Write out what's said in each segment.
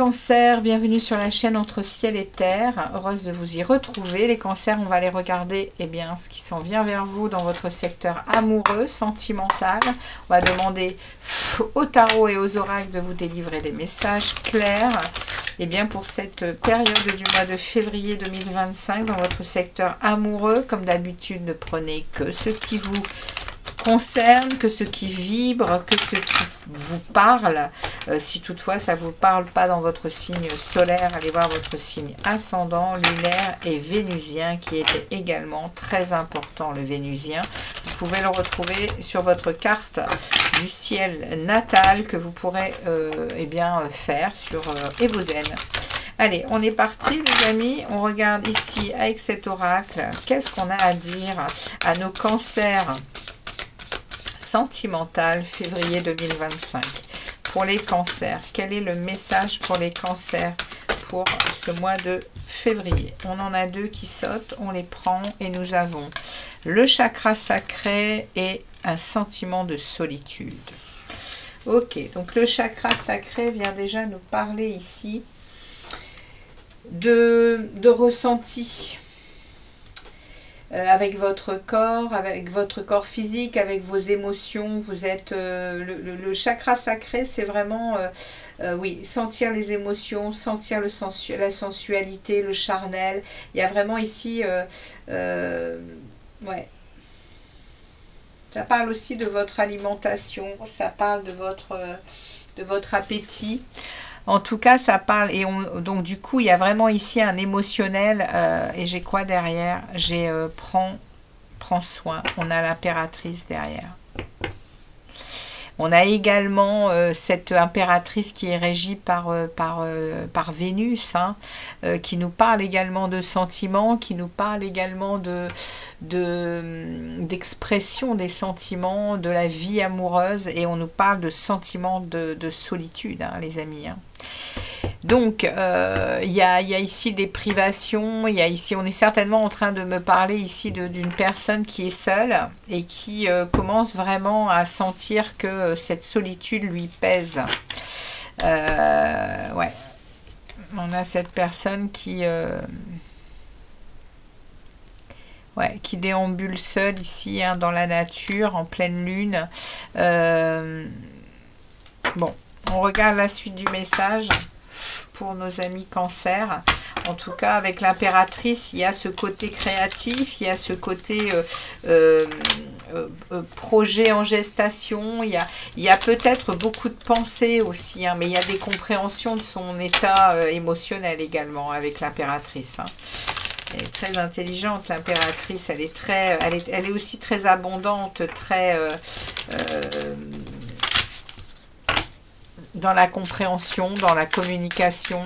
cancers, bienvenue sur la chaîne Entre Ciel et Terre. Heureuse de vous y retrouver. Les cancers, on va aller regarder ce qui s'en vient vers vous dans votre secteur amoureux, sentimental. On va demander au tarot et aux oracles de vous délivrer des messages clairs. Pour cette période du mois de février 2025, dans votre secteur amoureux, comme d'habitude, ne prenez que ce qui vous concerne, que ce qui vibre, que ce qui vous parle. Si toutefois ça ne vous parle pas dans votre signe solaire, allez voir votre signe ascendant, lunaire et vénusien, qui était également très important, le vénusien. Vous pouvez le retrouver sur votre carte du ciel natal que vous pourrez faire sur Evozen. Allez, on est parti les amis, on regarde ici avec cet oracle, qu'est-ce qu'on a à dire à nos cancers sentimental février 2025. Pour les cancers, quel est le message pour les cancers pour ce mois de février? On en a deux qui sautent, on les prend et nous avons le chakra sacré et un sentiment de solitude. Ok, donc le chakra sacré vient déjà nous parler ici de ressenti. Avec votre corps physique, avec vos émotions, vous êtes le chakra sacré, c'est vraiment oui, sentir les émotions, sentir la sensualité, le charnel. Il y a vraiment ici ouais. Ça parle aussi de votre alimentation, ça parle de votre appétit. En tout cas, ça parle, et donc du coup, il y a vraiment ici un émotionnel, et j'ai quoi derrière? J'ai prends soin, on a l'impératrice derrière. On a également cette impératrice qui est régie par Vénus, hein, qui nous parle également de sentiments, qui nous parle également d'expression des sentiments, de la vie amoureuse, et on nous parle de sentiments de solitude, hein, les amis. Hein. Donc, il y a ici des privations, il y a ici, on est certainement en train de me parler ici d'une personne qui est seule et qui commence vraiment à sentir que cette solitude lui pèse. Ouais, on a cette personne qui déambule seule ici, hein, dans la nature, en pleine lune. Bon, on regarde la suite du message pour nos amis cancer. En tout cas, avec l'impératrice, il y a ce côté créatif, il y a ce côté projet en gestation, il y a peut-être beaucoup de pensées aussi, hein, mais il y a des compréhensions de son état émotionnel également avec l'impératrice. Hein. Elle est très intelligente, l'impératrice, elle est aussi très abondante, très dans la compréhension, dans la communication,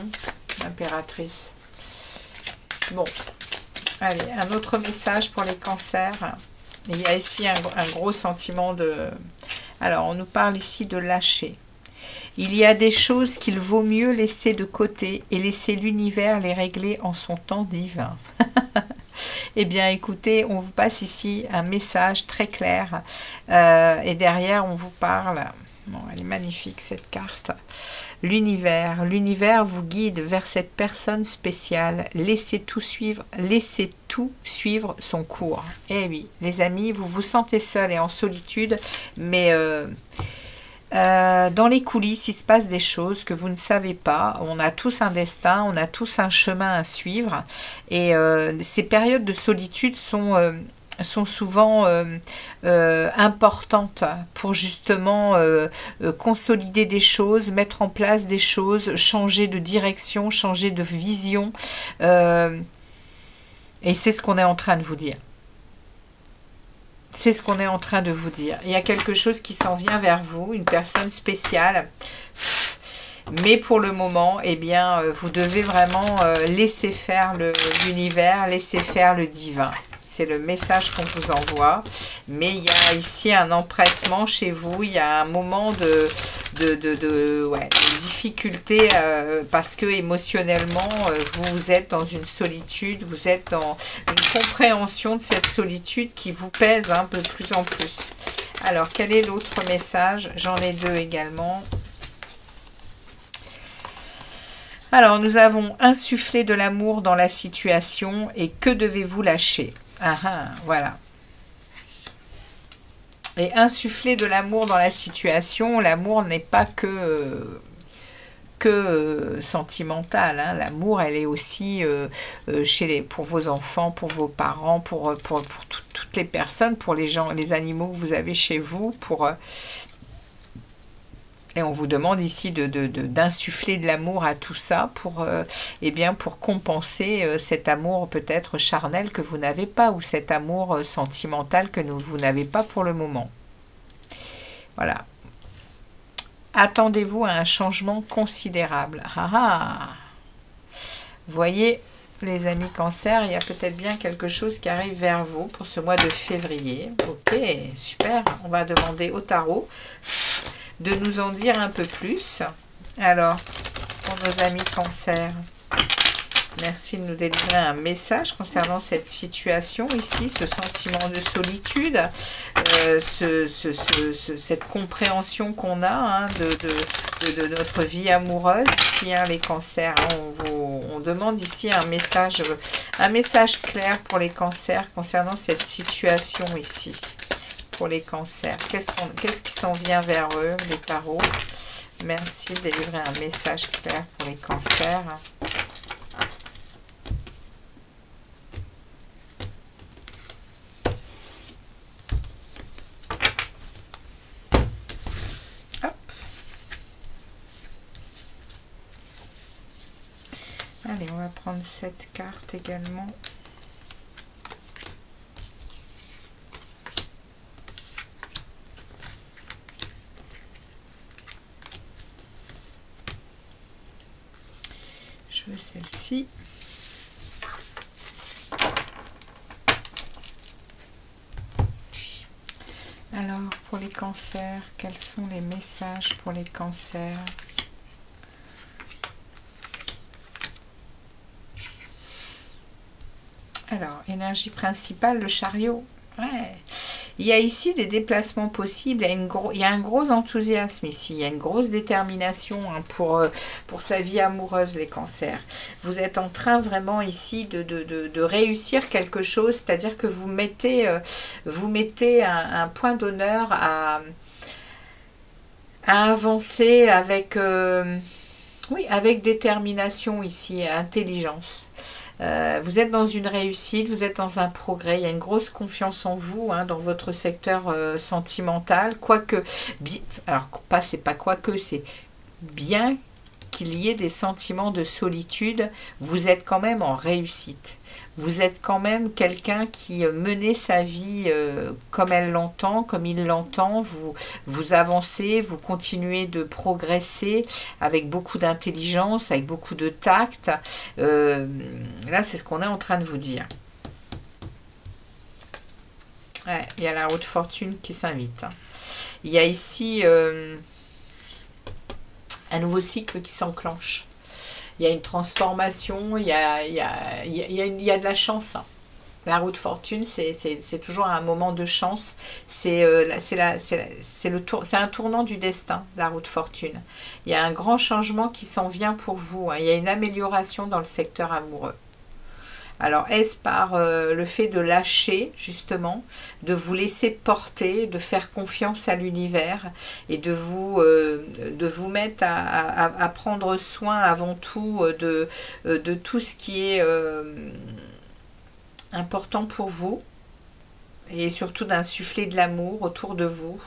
l'impératrice. Bon, allez, un autre message pour les cancers. Il y a ici un gros sentiment de... Alors, on nous parle ici de lâcher. Il y a des choses qu'il vaut mieux laisser de côté et laisser l'univers les régler en son temps divin. Eh bien, écoutez, on vous passe ici un message très clair. Et derrière, on vous parle... Bon, elle est magnifique cette carte. L'univers vous guide vers cette personne spéciale. Laissez tout suivre son cours. Eh oui, les amis, vous vous sentez seul et en solitude, mais dans les coulisses, il se passe des choses que vous ne savez pas. On a tous un destin, on a tous un chemin à suivre. Et ces périodes de solitude sont souvent importantes pour justement consolider des choses, mettre en place des choses, changer de direction, changer de vision. Et c'est ce qu'on est en train de vous dire. C'est ce qu'on est en train de vous dire. Il y a quelque chose qui s'en vient vers vous, une personne spéciale. Mais pour le moment, eh bien, vous devez vraiment laisser faire l'univers, laisser faire le divin. C'est le message qu'on vous envoie. Mais il y a ici un empressement chez vous. Il y a un moment de difficulté parce que émotionnellement, vous êtes dans une solitude. Vous êtes dans une compréhension de cette solitude qui vous pèse un peu de plus en plus. Alors, quel est l'autre message? J'en ai deux également. Alors, nous avons insufflé de l'amour dans la situation et que devez-vous lâcher? Ah ah, voilà. Et insuffler de l'amour dans la situation, l'amour n'est pas que sentimental, hein. L'amour, elle est aussi pour vos enfants, pour vos parents, pour toutes les personnes, pour les gens, les animaux que vous avez chez vous, et on vous demande ici d'insuffler de l'amour à tout ça pour, eh bien, pour compenser cet amour peut-être charnel que vous n'avez pas, ou cet amour sentimental que vous n'avez pas pour le moment. Voilà. Attendez-vous à un changement considérable. Ah ah. Vous voyez, les amis Cancer, il y a peut-être bien quelque chose qui arrive vers vous pour ce mois de février. Ok, super. On va demander au tarot de nous en dire un peu plus. Alors, pour nos amis Cancer, merci de nous délivrer un message concernant cette situation ici, ce sentiment de solitude, cette compréhension qu'on a, hein, de notre vie amoureuse. Ici, hein, les cancers, hein, on demande ici un message clair pour les cancers concernant cette situation ici. Pour les cancers, qu'est-ce qui s'en vient vers eux, les tarots? Merci de délivrer un message clair pour les cancers. Allez, on va prendre cette carte également. Je veux celle-ci. Alors, pour les cancers, quels sont les messages pour les cancers? Alors, énergie principale, le chariot. Ouais. Il y a ici des déplacements possibles. Il y a un gros enthousiasme ici. Il y a une grosse détermination, hein, pour sa vie amoureuse, les cancers. Vous êtes en train vraiment ici de réussir quelque chose. C'est-à-dire que vous mettez un point d'honneur à avancer avec, oui, avec détermination ici, intelligence. Vous êtes dans une réussite, vous êtes dans un progrès, il y a une grosse confiance en vous, hein, dans votre secteur sentimental, quoique, alors c'est pas quoique, c'est bien qu'il y ait des sentiments de solitude, vous êtes quand même en réussite. Vous êtes quand même quelqu'un qui menait sa vie comme elle l'entend, comme il l'entend. Vous avancez, vous continuez de progresser avec beaucoup d'intelligence, avec beaucoup de tact. Là, c'est ce qu'on est en train de vous dire. Ouais, il y a la haute fortune qui s'invite. Hein. Il y a ici un nouveau cycle qui s'enclenche. Il y a une transformation, il y a de la chance. Hein. La roue de fortune, c'est toujours un moment de chance. C'est un tournant du destin, la roue de fortune. Il y a un grand changement qui s'en vient pour vous. Hein. Il y a une amélioration dans le secteur amoureux. Alors, est-ce par le fait de lâcher, justement, de vous laisser porter, de faire confiance à l'univers et de vous mettre à prendre soin avant tout de tout ce qui est important pour vous et surtout d'insuffler de l'amour autour de vous.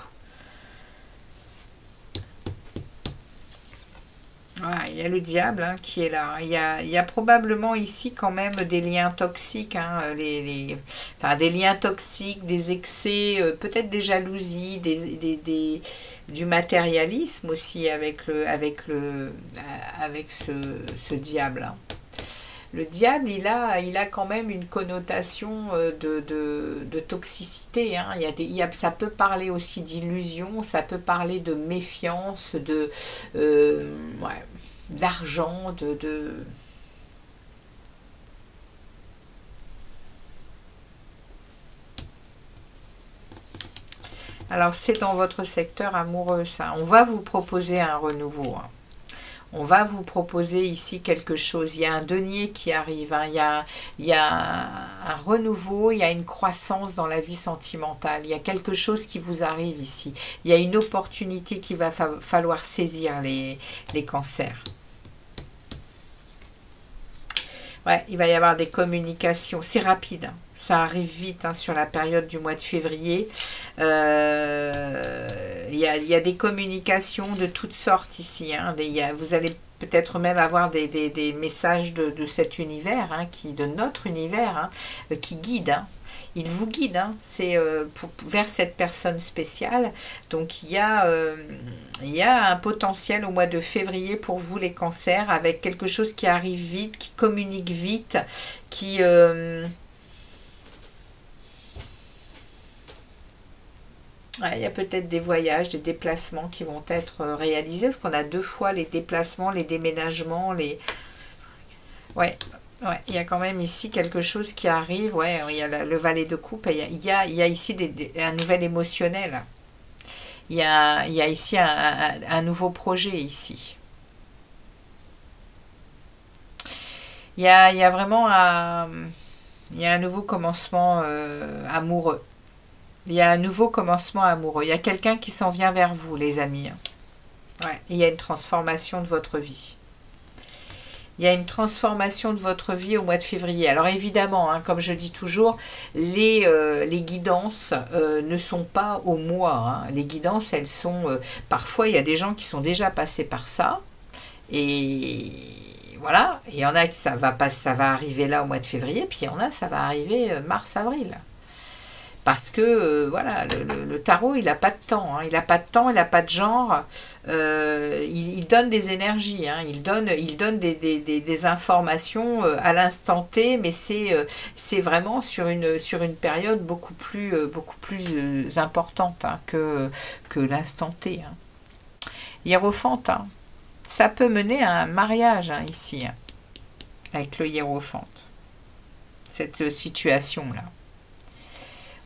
Voilà, il y a le diable, hein, qui est là. Il y a probablement ici quand même des liens toxiques, hein, enfin, des liens toxiques, des excès, peut-être des jalousies, du matérialisme aussi avec ce diable. Hein. Le diable, il a quand même une connotation de toxicité. Hein. Ça peut parler aussi d'illusion, ça peut parler de méfiance, ouais, d'argent, Alors, c'est dans votre secteur amoureux, ça. On va vous proposer un renouveau. Hein. On va vous proposer ici quelque chose. Il y a un denier qui arrive. Hein. Il y a un renouveau, il y a une croissance dans la vie sentimentale. Il y a quelque chose qui vous arrive ici. Il y a une opportunité qu'il va falloir saisir, les cancers. Ouais, il va y avoir des communications. C'est rapide. Hein. Ça arrive vite hein, sur la période du mois de février. Il y a des communications de toutes sortes ici. Hein. Vous allez peut-être même avoir des messages de cet univers, hein, de notre univers, hein, qui guide. Hein. Il vous guide, hein. C'est vers cette personne spéciale. Donc il y a un potentiel au mois de février pour vous les cancers, avec quelque chose qui arrive vite, qui communique vite, qui... il y a peut-être des voyages, des déplacements qui vont être réalisés, parce qu'on a 2 fois les déplacements, les déménagements, les... Ouais, il y a quand même ici quelque chose qui arrive. Ouais, il y a le valet de coupe, il y a ici un nouvel émotionnel. Il y a ici un nouveau projet ici. Il y a vraiment il y a un nouveau commencement amoureux. Il y a un nouveau commencement amoureux. Il y a quelqu'un qui s'en vient vers vous, les amis. Ouais, il y a une transformation de votre vie. Il y a une transformation de votre vie au mois de février. Alors évidemment, hein, comme je dis toujours, les guidances ne sont pas au mois. Hein. Les guidances, elles sont... parfois, il y a des gens qui sont déjà passés par ça. Et voilà. Il y en a qui ça va arriver là au mois de février. Puis il y en a, ça va arriver mars-avril. Parce que, voilà, le tarot, il n'a pas de temps. Hein. Il n'a pas de temps, il n'a pas de genre. Il donne des énergies. Hein. Il donne des informations à l'instant T, mais c'est vraiment sur une période beaucoup plus importante hein, que l'instant T. Hein. Hiérophante, hein. Ça peut mener à un mariage hein, ici, hein, avec le hiérophante. Cette situation-là.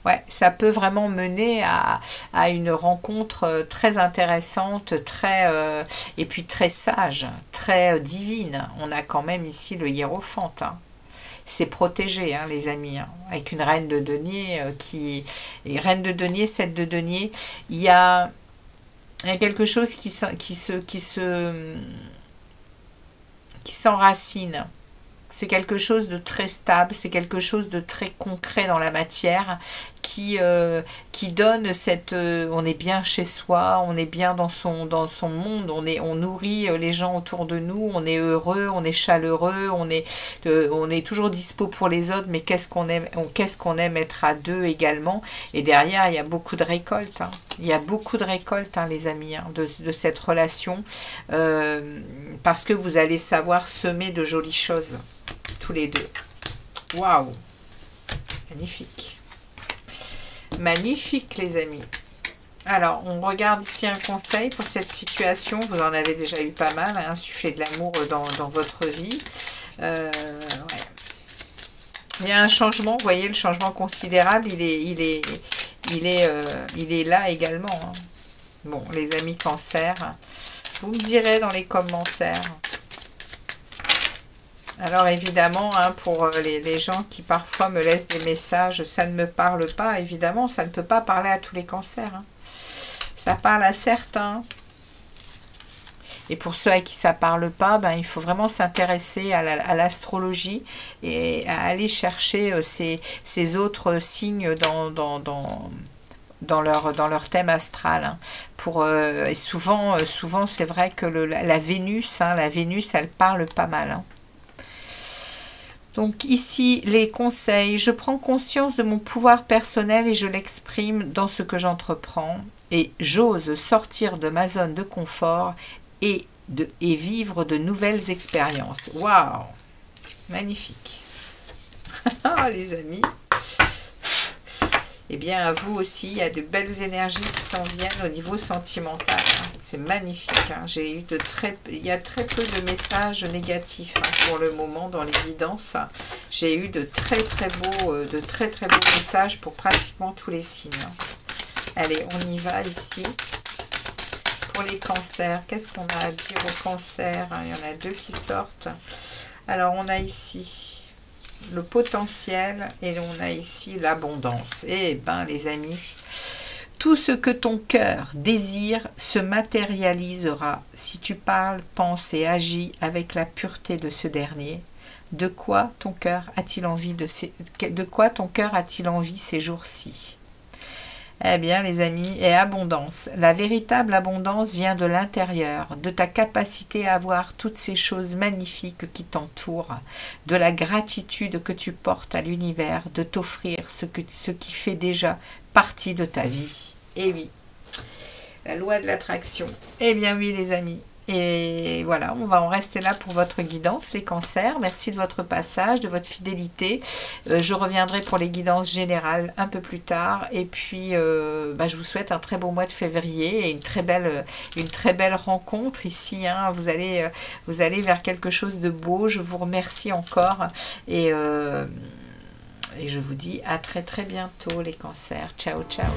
Ouais, ça peut vraiment mener à une rencontre très intéressante, et puis très sage, très divine. On a quand même ici le hiérophante. Hein. C'est protégé, hein, les amis, hein, avec une reine de denier reine de denier, 7 de denier. Il y a quelque chose qui s'enracine. C'est quelque chose de très stable, c'est quelque chose de très concret dans la matière qui donne cette... on est bien chez soi, on est bien dans son monde, on nourrit les gens autour de nous, on est heureux, on est chaleureux, on est toujours dispo pour les autres, mais qu'est-ce qu'on aime être à deux également. Et derrière, il y a beaucoup de récoltes. Hein. Il y a beaucoup de récoltes, hein, les amis, hein, de cette relation, parce que vous allez savoir semer de jolies choses, tous les deux. Waouh! Magnifique. Magnifique, les amis. Alors, on regarde ici un conseil pour cette situation. Vous en avez déjà eu pas mal, hein, insuffler de l'amour dans votre vie. Ouais. Il y a un changement, vous voyez, le changement considérable, il est là également. Hein. Bon, les amis cancer, vous me direz dans les commentaires. Alors évidemment, hein, pour les gens qui parfois me laissent des messages, ça ne me parle pas, évidemment, ça ne peut pas parler à tous les cancers. Hein. Ça parle à certains. Et pour ceux à qui ça ne parle pas, ben, il faut vraiment s'intéresser à l'astrologie et à aller chercher ces autres signes dans leur thème astral. Hein. Et souvent c'est vrai que la Vénus, hein, elle parle pas mal. Hein. Donc ici, les conseils. Je prends conscience de mon pouvoir personnel et je l'exprime dans ce que j'entreprends. Et j'ose sortir de ma zone de confort et vivre de nouvelles expériences. Waouh! Magnifique. Ah, les amis. Eh bien, à vous aussi, il y a de belles énergies qui s'en viennent au niveau sentimental. Hein. C'est magnifique. Hein. Il y a très peu de messages négatifs hein, pour le moment dans les guidances. J'ai eu de très beaux messages pour pratiquement tous les signes. Hein. Allez, on y va ici pour les cancers. Qu'est-ce qu'on a à dire aux cancers? Il y en a deux qui sortent. Alors, on a ici le potentiel et on a ici l'abondance. Eh bien, les amis, tout ce que ton cœur désire se matérialisera si tu parles, penses et agis avec la pureté de ce dernier. De quoi ton cœur a-t-il envie ces jours-ci? Eh bien, les amis, et abondance. La véritable abondance vient de l'intérieur, de ta capacité à voir toutes ces choses magnifiques qui t'entourent, de la gratitude que tu portes à l'univers, de t'offrir ce qui fait déjà partie de ta vie. Et oui, la loi de l'attraction. Eh bien oui, les amis. Et voilà, on va en rester là pour votre guidance, les cancers. Merci de votre passage, de votre fidélité. Je reviendrai pour les guidances générales un peu plus tard. Et puis, je vous souhaite un très beau mois de février et une très belle rencontre ici. Hein. Vous allez vers quelque chose de beau. Je vous remercie encore. Et je vous dis à très très bientôt, les cancers. Ciao, ciao.